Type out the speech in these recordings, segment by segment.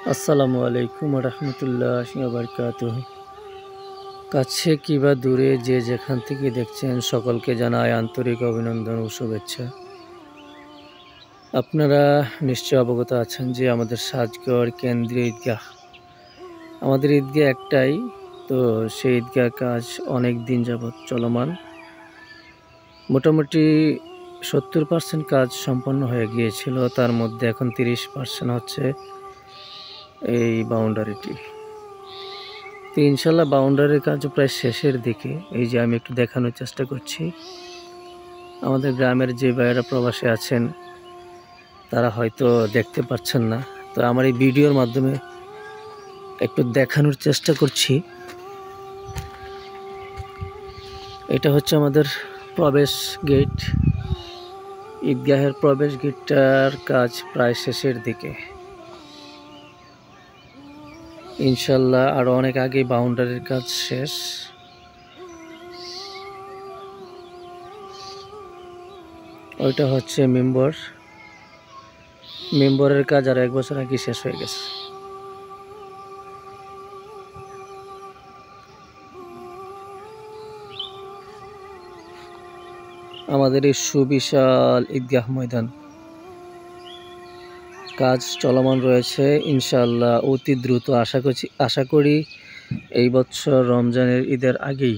আসসালামু আলাইকুম রহমতুল্লাহি ওয়া বারাকাতুহু। কাছে কিংবা দূরে যে যেখান থেকে দেখছেন সকলকে জানাই আন্তরিক অভিনন্দন ও শুভেচ্ছা। আপনারা নিশ্চয় অবগত আছেন যে আমাদের সাজগড় কেন্দ্রীয় ঈদগাহ, আমাদের ঈদগাহ একটাই, তো সেই ঈদগাহ কাজ অনেক দিন যাবৎ চলমান। মোটামুটি 70% কাজ সম্পন্ন হয়ে গিয়েছিল, তার মধ্যে এখন 30% হচ্ছে এই বাউন্ডারিটি। তো ইনশাল্লাহ বাউন্ডারির কাজ প্রায় শেষের দিকে। এই যে আমি একটু দেখানোর চেষ্টা করছি, আমাদের গ্রামের যে ভাইয়েরা প্রবাসে আছেন তারা হয়তো দেখতে পাচ্ছেন না, তো আমার এই ভিডিওর মাধ্যমে একটু দেখানোর চেষ্টা করছি। এটা হচ্ছে আমাদের প্রবেশ গেট, ঈদগাহের প্রবেশ গেটটার কাজ প্রায় শেষের দিকে। ইনশাল্লাহ আরও অনেক আগে বাউন্ডারির কাজ শেষ। ওইটা হচ্ছে মেম্বরের কাজ আর 1 বছর আগে শেষ হয়ে গেছে। আমাদের এই সুবিশাল ঈদগাহ ময়দান কাজ চলমান রয়েছে। ইনশাআল্লাহ অতি দ্রুত আশা করি এই বছর রমজানের ঈদের আগেই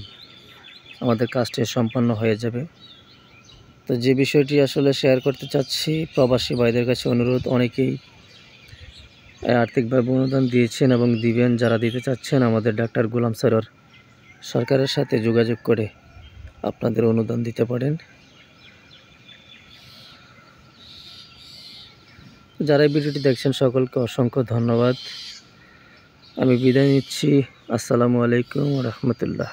আমাদের কাজটি সম্পন্ন হয়ে যাবে। তো যে বিষয়টি আসলে শেয়ার করতে চাচ্ছি, প্রবাসী ভাইদের কাছে অনুরোধ, অনেকেই আর্থিকভাবে অনুদান দিয়েছেন এবং দিবেন। যারা দিতে চাচ্ছেন আমাদের ডাক্তার গোলাম সরোয়ার সরকারের সাথে যোগাযোগ করে আপনাদের অনুদান দিতে পারেন। যারা এই ভিডিওটি দেখছেন সকলকে অসংখ্য ধন্যবাদ। আমি বিদায় নিচ্ছি। আসসালামু আলাইকুম ওয়া রাহমাতুল্লাহ।